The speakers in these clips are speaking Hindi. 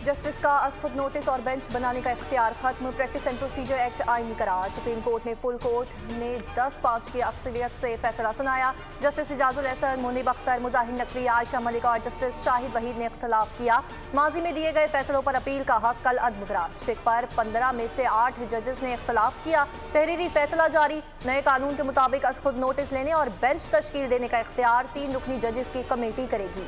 जस्टिस का खुद नोटिस और बेंच बनाने का इख्तियार खत्म। प्रैक्टिस एंड प्रोसीजर एक्ट आईनी करार। सुप्रीम कोर्ट ने फुल कोर्ट ने 10-5 की अक्सरियत से फैसला सुनाया। जस्टिस इजाजुल एहसन, मुनीब अख्तर, मुजाहिर नकवी, आयशा मलिक और जस्टिस शाहिद वहीद ने इख्तलाफ किया। माजी में दिए गए फैसलों पर अपील का हक कल अदम करार। शिक पर 15 में से 8 जजेस ने इख्तलाफ किया। तहरीरी फैसला जारी। नए कानून के मुताबिक खुद नोटिस लेने और बेंच तश्कील देने का इख्तियार 3 रुकनी जजेस की कमेटी करेगी।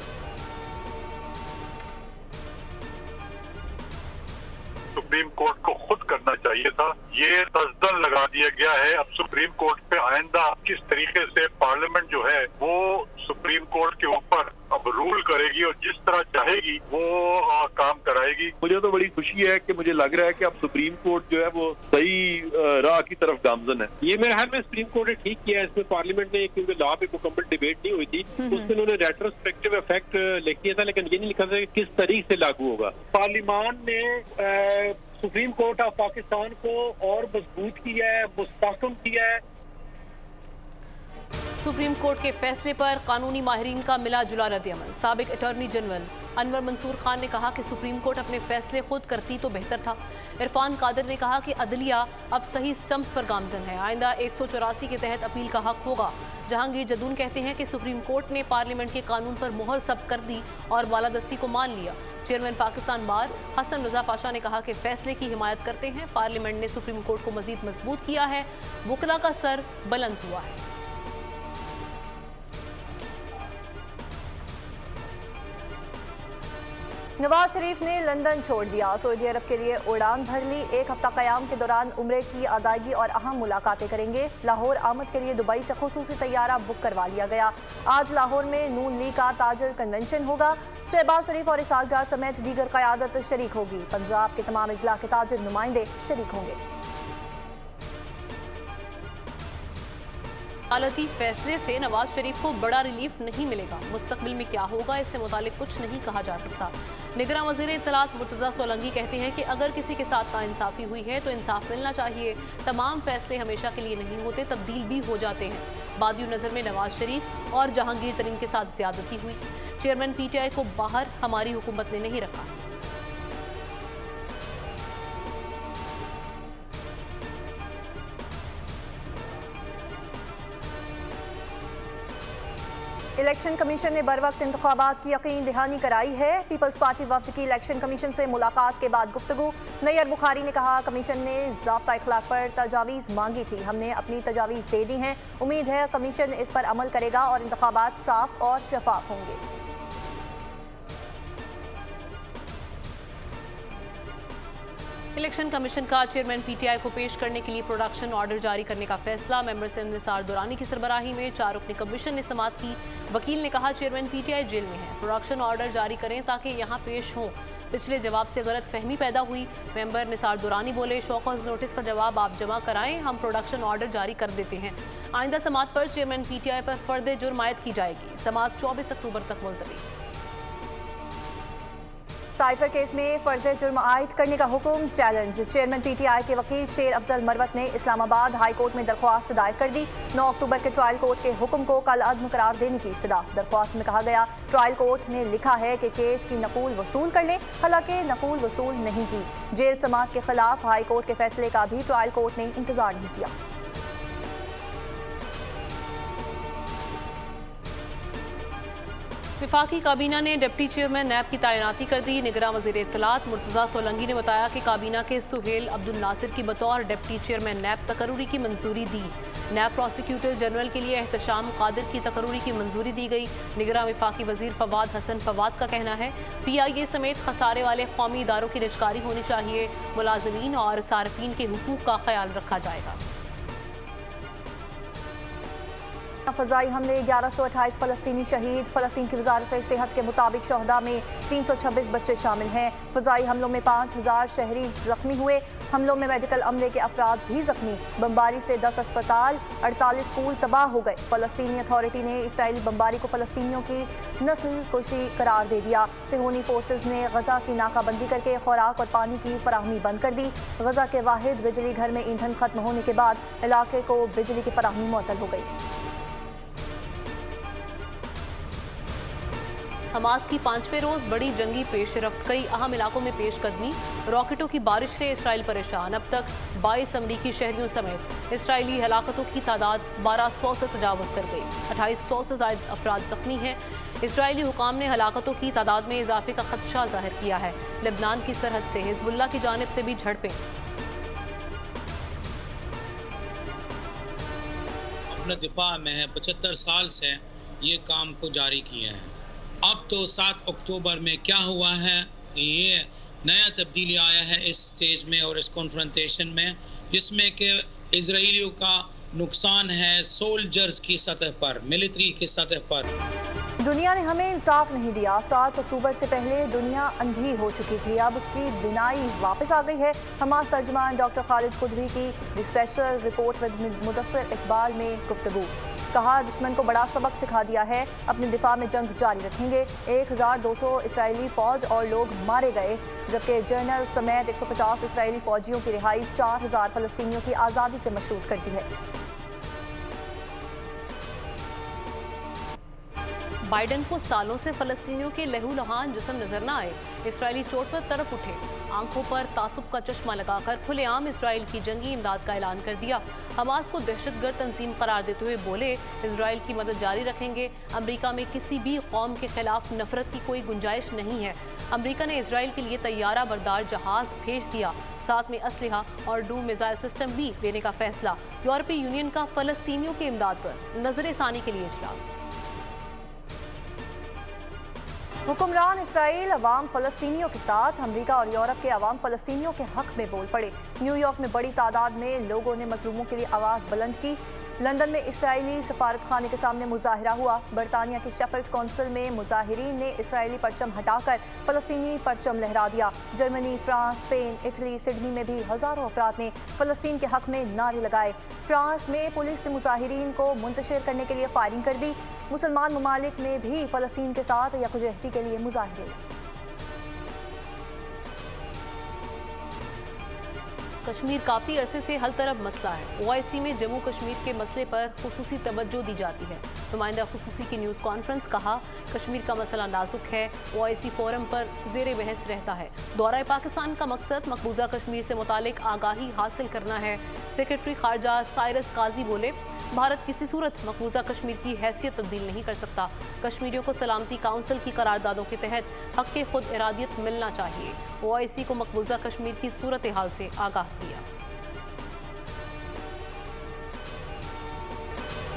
सुप्रीम कोर्ट को खुद करना चाहिए था। ये तस्दन लगा दिया गया है। अब सुप्रीम कोर्ट पे आइंदा किस तरीके से पार्लियामेंट जो है वो सुप्रीम कोर्ट के ऊपर अब रूल करेगी और जिस तरह चाहेगी वो काम कराएगी। मुझे तो बड़ी खुशी है कि मुझे लग रहा है कि अब सुप्रीम कोर्ट जो है वो सही राह की तरफ गामजन है। ये मेरे ख्याल में सुप्रीम कोर्ट ने ठीक किया है। इसमें पार्लियामेंट ने, क्योंकि लॉ पे मुकम्मल डिबेट नहीं हुई थी, उसमें उन्होंने रेट्रोस्पेक्टिव इफेक्ट लिख दिया था, लेकिन ये नहीं लिखा था कि किस तरीके से लागू होगा। पार्लियामान ने सुप्रीम कोर्ट ऑफ पाकिस्तान को और मजबूत किया है, मुस्तहकम किया है। सुप्रीम कोर्ट के फैसले पर कानूनी माहिरीन का मिला जुला रद्द-ए-अमल। साबिक अटॉर्नी जनरल अनवर मंसूर खान ने कहा कि सुप्रीम कोर्ट अपने फैसले खुद करती तो बेहतर था। इरफान कादिर ने कहा कि अदलिया अब सही समत पर गामजन है। आइंदा 184 के तहत अपील का हक होगा। जहांगीर जदून कहते हैं कि सुप्रीम कोर्ट ने पार्लियामेंट के कानून पर मुहर सब कर दी और बालादस्ती को मान लिया। चेयरमैन पाकिस्तान बार हसन रजा पाशा ने कहा कि फैसले की हिमायत करते हैं। पार्लियामेंट ने सुप्रीम कोर्ट को मजीद मजबूत किया है। वकला का सर बुलंद हुआ है। नवाज शरीफ ने लंदन छोड़ दिया। सऊदी अरब के लिए उड़ान भर ली। 1 हफ्ता क़याम के दौरान उम्रे की अदायगी और अहम मुलाकातें करेंगे। लाहौर आमद के लिए दुबई से खुसूसी तैयारा बुक करवा लिया गया। आज लाहौर में नून लीग का ताजर कन्वेंशन होगा। शहबाज शरीफ और इसहाक डार समेत दीगर क़यादत शरीक होगी। पंजाब के तमाम अजला के ताजर नुमाइंदे शरीक होंगे। अदालती फैसले से नवाज शरीफ को बड़ा रिलीफ नहीं मिलेगा। मुस्तकबिल में क्या होगा इससे मुतालिक कुछ नहीं कहा जा सकता। निगरान वज़ीर इत्तलात मुर्तज़ा सोलंकी कहते हैं कि अगर किसी के साथ नाइंसाफ़ी हुई है तो इंसाफ मिलना चाहिए। तमाम फैसले हमेशा के लिए नहीं होते, तब्दील भी हो जाते हैं। बादियों नज़र में नवाज शरीफ और जहांगीर तरीन के साथ ज्यादती हुई। चेयरमैन PTI को बाहर हमारी हुकूमत ने नहीं रखा। इलेक्शन कमीशन ने बर वक्त इंतखाबात की यकीन दहानी कराई है। पीपल्स पार्टी वफ्द की इलेक्शन कमीशन से मुलाकात के बाद गुफ्तगू। नैयर बुखारी ने कहा, कमीशन ने ज़ाब्ता इखलाक पर तजावीज़ मांगी थी, हमने अपनी तजावीज़ दे दी हैं। उम्मीद है कमीशन इस पर अमल करेगा और इंतखाबात साफ और शफाफ होंगे। इलेक्शन कमीशन का चेयरमैन PTI को पेश करने के लिए प्रोडक्शन ऑर्डर जारी करने का फैसला। मेंबर से निसार दुरानी की सरबराही में 4 रुकनी कमीशन ने समाअत की। वकील ने कहा, चेयरमैन PTI जेल में है, प्रोडक्शन ऑर्डर जारी करें ताकि यहाँ पेश हों। पिछले जवाब से गलत फहमी पैदा हुई। मेंबर निसार दुरानी बोले, शोकॉज नोटिस का जवाब आप जमा कराएं, हम प्रोडक्शन ऑर्डर जारी कर देते हैं। आइंदा समाअत पर चेयरमैन PTI पर फर्द जुर्म आयद की जाएगी। समाअत 24 अक्टूबर तक मुलतवी। साइफर केस में फर्ज जुर्म आयद करने का हुक्म चैलेंज। चेयरमैन PTI के वकील शेर अफजल मरवत ने इस्लामाबाद हाई कोर्ट में दरख्वास्त दायर कर दी। 9 अक्टूबर के ट्रायल कोर्ट के हुक्म को कल अदम करार देने की इस्तदा। दरख्वास्त में कहा गया, ट्रायल कोर्ट ने लिखा है कि केस की नकूल वसूल कर लें, हालांकि नकूल वसूल नहीं की। जेल समाअत के खिलाफ हाई कोर्ट के फैसले का भी ट्रायल कोर्ट ने इंतजार नहीं किया। विफाकी काबीना ने डिप्टी चेयरमैन नैब की तैनाती कर दी। निगरान वज़ीर इत्तलात मुर्तज़ा सोलंकी ने बताया कि काबीना के सुहेल अब्दुल नासिर की बतौर डिप्टी चेयरमैन नैब तकर्रुरी की मंजूरी दी। नैब प्रोसिक्यूटर जनरल के लिए एहतशाम कादिर की तकर्रुरी की मंजूरी दी गई। निगरान विफाकी वज़ीर फवाद हसन फवाद का कहना है, PIA समेत खसारे वाले कौमी इदारों की निजकारी होनी चाहिए। मुलाजमीन और सार्फिन के हुकूक का ख्याल रखा जाएगा। फ़ज़ाई हमले 1128 फ़लस्तीनी शहीद। फ़लस्तीन की वज़ारत सेहत के मुताबिक शहदा में 326 बच्चे शामिल हैं। फ़ज़ाई हमलों में 5000 शहरी जख्मी हुए। हमलों में मेडिकल अमले के अफराद भी जख्मी। बमबारी से 10 अस्पताल, 48 स्कूल तबाह हो गए। फ़लस्तीनी अथॉरिटी ने इसराइली बमबारी को फ़लस्तीनियों की नस्ल कुशी करार दे दिया। सिहोनी फोर्सेज ने गजा की नाकाबंदी करके खुराक और पानी की फराहमी बंद कर दी। गजा के वाहिद बिजली घर में ईंधन खत्म होने के बाद इलाके को बिजली की फराहमी मुअत्तल हो गई। हमास की 5वें रोज बड़ी जंगी पेशरफ्त, कई अहम इलाकों में पेशकदमी, रॉकेटों की बारिश से इसराइल परेशान। अब तक 22 अमरीकी शहरियों समेत इसराइली हलाकतों की तादाद 1200 से तजावुज कर गई। 2800 से ज्यादा अफराद जख्मी हैं। इसराइली हुकाम ने हलाकतों की तादाद में इजाफे का खदशा जाहिर किया है। लेबनान की सरहद से हिजबुल्लाह की जानिब से भी झड़पें। अपने दिफा में है, 75 साल से ये काम को जारी किए हैं। अब तो 7 अक्टूबर में क्या हुआ है, ये नया तब्दीली आया है इस स्टेज में और इस कॉन्फ्रंटेशन में, जिसमें कि इजराइलियों का नुकसान है सोल्जर्स की सतह पर, मिलिट्री की सतह पर। दुनिया ने हमें इंसाफ नहीं दिया। 7 अक्टूबर से पहले दुनिया अंधी हो चुकी थी, अब उसकी बिनाई वापस आ गई है। हमास तर्जुमान डॉक्टर खालिद खुदवी की special report with Mudassir Iqbal में गुफ्तगू। कहा, दुश्मन को बड़ा सबक सिखा दिया है, अपने दिफा में जंग जारी रखेंगे। 1200 इसराइली फौज और लोग मारे गए, जबकि जनरल समेत 150 इसराइली फौजियों की रिहाई 4000 फलस्तीनियों की आज़ादी से मशरूत कर दी है। बाइडन को सालों से फलस्तीनियों के लहूलुहान जिस्म नजर न आए। इसराइली चोट पर तरफ उठे, आंखों पर तासुब का चश्मा लगाकर खुलेआम इसराइल की जंगी इमदाद का ऐलान कर दिया। हमास को दहशतगर्द तंजीम करार देते हुए बोले, इसराइल की मदद जारी रखेंगे। अमेरिका में किसी भी कौम के खिलाफ नफरत की कोई गुंजाइश नहीं है। अमेरिका ने इसराइल के लिए तैयारा बरदार जहाज भेज दिया, साथ में असलहा और डू मिसाइल सिस्टम भी देने का फैसला। यूरोपीय यूनियन का फलस्तीनियों के इमदाद पर नजरसानी के लिए इजलास। हुक्मरान इसराइल अवाम फलस्तीनियों के साथ, अमेरिका और यूरोप के अवाम फलस्तीनियों के हक में बोल पड़े। न्यूयॉर्क में बड़ी तादाद में लोगों ने मजलूमों के लिए आवाज़ बुलंद की। लंदन में इसराइली सफारत खाने के सामने मुजाहिरा हुआ। बरतानिया की शेफील्ड कौंसिल में मुजाहिरीन ने इसराइली परचम हटाकर फलस्तीनी परचम लहरा दिया। Germany, France, Spain, Italy, Sydney में भी हज़ारों अफराद ने फलस्तीन के हक में नारे लगाए। फ्रांस में पुलिस ने मुजाहिरीन को मुंतशिर करने के लिए फायरिंग कर दी। मुसलमान ममालिक में भी फलस्तीन के साथ यकजहती के लिए मुजाहिरे। कश्मीर काफ़ी अरसे से हल तरफ मसला है। OIC में जम्मू कश्मीर के मसले पर खुसूसी तवज्जो दी जाती है। नुमाइंदा खुसूसी की न्यूज़ कॉन्फ्रेंस, कहा, कश्मीर का मसला नाजुक है, OIC फोरम पर ज़ेर बहस रहता है। दौरा पाकिस्तान का मकसद मकबूजा कश्मीर से मुतालिक आगाही हासिल करना है। सेक्रेटरी खारजा साइरस काजी बोले, भारत किसी सूरत मकबूजा कश्मीर की हैसियत तब्दील नहीं कर सकता। कश्मीरियों को सलामती काउंसिल की करारदादों के तहत हक़ खुद इरादियत मिलना चाहिए। OIC को मकबूजा कश्मीर की सूरत हाल से आगाह किया।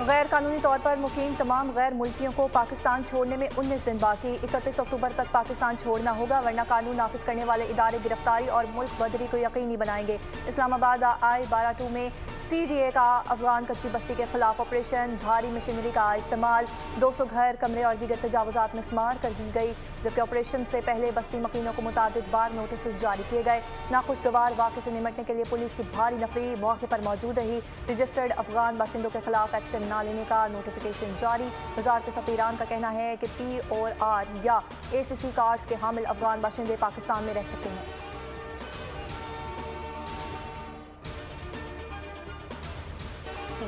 गैर कानूनी तौर पर मुकीम तमाम गैर मुल्कियों को पाकिस्तान छोड़ने में 19 दिन बाकी। 31 अक्टूबर तक पाकिस्तान छोड़ना होगा, वरना कानून नाफिज करने वाले इदारे गिरफ्तारी और मुल्क बदरी को यकीनी बनाएंगे। इस्लामाबाद I-12 में CDA का अफगान कच्ची बस्ती के खिलाफ ऑपरेशन, भारी मशीनरी का इस्तेमाल, 200 घर, कमरे और दीगर तजावुजात मिसमार कर दी गई। जबकि ऑपरेशन से पहले बस्ती मकीनों को मुतादिद बार नोटिस जारी किए गए। नाखुशगवार वाक़े से निपटने के लिए पुलिस की भारी नफरी मौके पर मौजूद रही। रजिस्टर्ड अफगान बाशिंदों के खिलाफ एक्शन न लेने का नोटिफिकेशन जारी। वजारत सफ़ीरान का कहना है कि PR या ACC कार्ड्स के हामिल अफगान बाशिंदे पाकिस्तान में रह सकते हैं।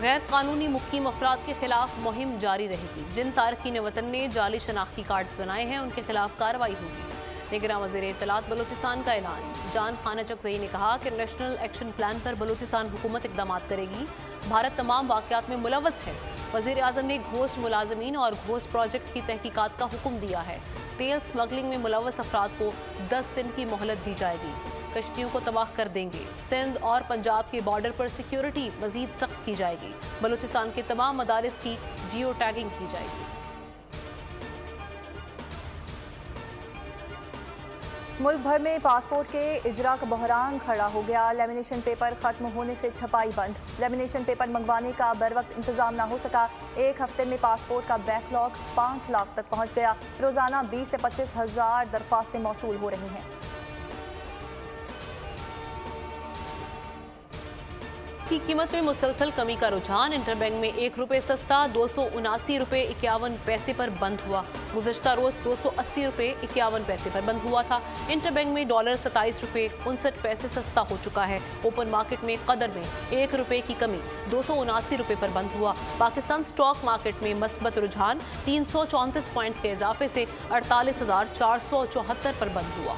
गैर कानूनी मुकीम अफराद के खिलाफ मुहिम जारी रहेगी। जिन तारकीन वतन ने जाली शनाख्ती कार्ड्स बनाए हैं, उनके खिलाफ कार्रवाई होगी। निगरान वज़ीर इत्तलात बलूचिस्तान का ऐलान। जान खाना चकजई ने कहा कि नेशनल एक्शन प्लान पर बलूचिस्तान हुकूमत इक़दाम करेगी। भारत तमाम वाक़यात में मुलव्वस है। वज़ीर आज़म ने घोस्ट मुलाजमीन और घोस्ट प्रोजेक्ट की तहकीकात का हुक्म दिया है। तेल स्मगलिंग में मुलव्वस अफराद को 10 दिन की मोहलत दी जाएगी। कश्तियों को तबाह कर देंगे। सिंध और पंजाब के बॉर्डर पर सिक्योरिटी मजीद सख्त की जाएगी। बलूचिस्तान के तमाम मदारिस की जियो टैगिंग की जाएगी। मुल्क भर में पासपोर्ट के इजरा का बहरान खड़ा हो गया। लेमिनेशन पेपर खत्म होने से छपाई बंद। लेमिनेशन पेपर मंगवाने का बर वक्त इंतजाम ना हो सका। एक हफ्ते में पासपोर्ट का बैकलॉग 5 लाख तक पहुंच गया। रोजाना 20 से 25 हज़ार दरख्वास्तें मौसूल हो रही हैं। की कीमत में मुसलसल कमी का रुझान। इंटरबैंक में ₹1 सस्ता 279 रुपये 51 पैसे पर बंद हुआ। गुज़श्ता रोज 280 रुपये 51 पैसे पर बंद हुआ था। इंटरबैंक में डॉलर 27 रुपये 59 पैसे सस्ता हो चुका है। ओपन मार्केट में कदर में ₹1 की कमी 279 रुपये पर बंद हुआ। पाकिस्तान स्टॉक मार्केट में मस्बत रुझान 334 पॉइंट्स के इजाफे से 48,474 पर बंद हुआ।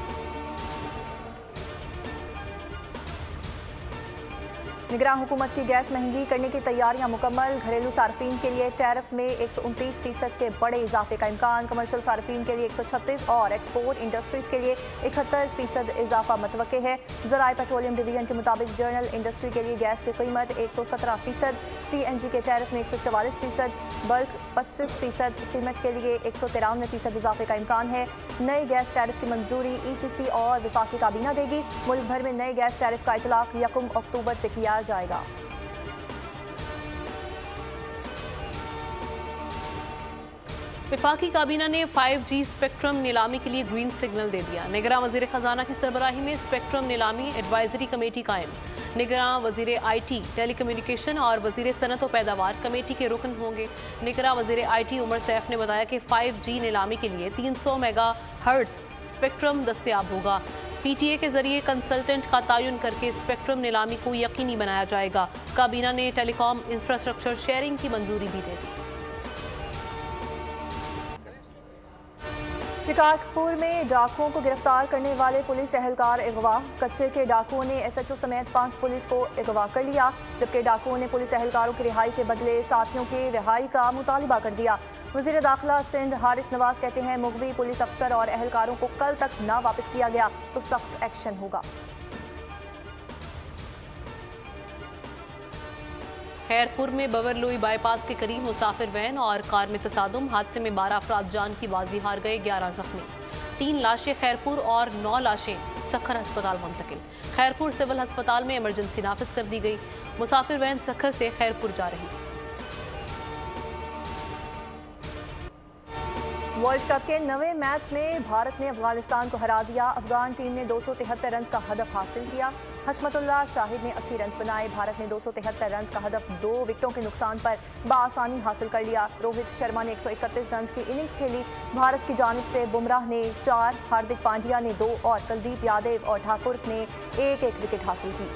निगरान हुकूमत की गैस महंगी करने की तैयारियां मुकम्मल। घरेलू सार्फिन के लिए टैरिफ में 129% के बड़े इजाफे का इम्कान। कमर्शियल सार्फिन के लिए 136 और एक्सपोर्ट इंडस्ट्रीज के लिए 71% इजाफा मतवक्के है। ज़राए पेट्रोलियम डिवीजन के मुताबिक जनरल इंडस्ट्री के लिए गैस की कीमत 117%, CNG के टैरिफ में 144%, बल्क 25%, सीमेंट के लिए 193% इजाफे का इम्कान है। नए गैस टैरिफ की मंजूरी ECC और वफाकी काबीना देगी। मुल्क भर में नए गैस टैरिफ का इतलाक 1 अक्टूबर से किया जाएगा। वफाकी काबीना ने 5G स्पेक्ट्रम नीलामी के लिए ग्रीन सिग्नल दे दिया। निगरान वजीर खजाना की सरबराही में स्पेक्ट्रम नीलामी एडवाइजरी कमेटी कायम। निगरान वजीर IT, टेलीकम्युनिकेशन और वजीर सनत व पैदावार कमेटी के रुकन होंगे। निगरान वजीर IT उमर सैफ ने बताया कि 5G नीलामी के लिए 300 मेगाहर्ट्ज स्पेक्ट्रम दस्तयाब होगा। PTA के जरिए कंसल्टेंट का तयन करके स्पेक्ट्रम नीलामी को यकीनी बनाया जाएगा। काबीना ने टेलीकॉम इंफ्रास्ट्रक्चर शेयरिंग की मंजूरी भी दे दी। शिकारपुर में डाकुओं को गिरफ्तार करने वाले पुलिस एहलकार अगवा। कच्चे के डाकुओं ने SHO समेत 5 पुलिस को अगवा कर लिया, जबकि डाकुओं ने पुलिस एहलकारों की रिहाई के बदले साथियों की रिहाई का मुतालिबा कर दिया। वज़ीर दाखिला सिंध हारिस नवाज कहते हैं मुगवी पुलिस अफसर और एहलकारों को कल तक ना वापस किया गया तो सख्त एक्शन होगा। खैरपुर में बवरलोई बाईपास के करीब मुसाफिर वैन और कार में तसादुम। हादसे में 12 अफराद जान की बाजी हार गए, 11 जख्मी। 3 लाशें खैरपुर और 9 लाशें सखर अस्पताल मुंतकिल। खैरपुर सिविल अस्पताल में इमरजेंसी नाफिज कर दी गई। मुसाफिर वैन सखर से खैरपुर जा रही। वर्ल्ड कप के नवे मैच में भारत ने अफगानिस्तान को हरा दिया। अफगान टीम ने 273 रन का हदफ हासिल किया। हशमतुल्लाह शाहिद ने 80 रन बनाए। भारत ने 273 रन का हदफ 2 विकेटों के नुकसान पर बआसानी हासिल कर लिया। रोहित शर्मा ने 131 रन की इनिंग्स खेली। भारत की जानिब से बुमराह ने 4, हार्दिक पांड्या ने 2 और कुलदीप यादव और ठाकुर ने 1-1 विकेट हासिल की।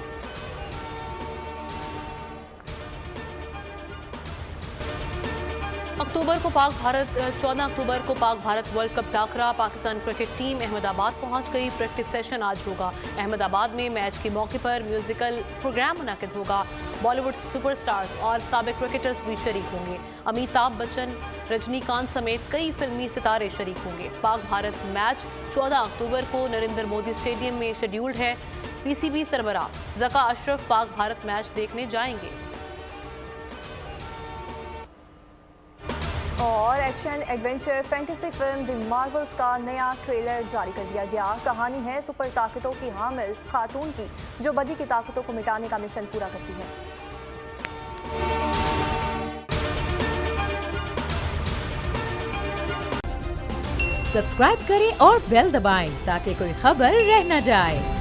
अक्टूबर को 14 अक्टूबर को पाक भारत वर्ल्ड कप टाकरा। पाकिस्तान क्रिकेट टीम अहमदाबाद पहुंच गई। प्रैक्टिस सेशन आज होगा। अहमदाबाद में मैच के मौके पर म्यूजिकल प्रोग्राम मुनक्किद होगा। बॉलीवुड सुपरस्टार्स और साबिक क्रिकेटर्स भी शरीक होंगे। अमिताभ बच्चन, रजनीकांत समेत कई फिल्मी सितारे शरीक होंगे। पाक भारत मैच 14 अक्टूबर को नरेंद्र मोदी स्टेडियम में शेड्यूल्ड है। PCB सरबराह ज़का अशरफ पाक भारत मैच देखने जाएंगे। और action adventure fantasy film the Marvels का नया ट्रेलर जारी कर दिया गया। कहानी है सुपर ताकतों की हामिल खातून की, जो बदी की ताकतों को मिटाने का मिशन पूरा करती है। सब्सक्राइब करें और बेल दबाएं ताकि कोई खबर रह न जाए।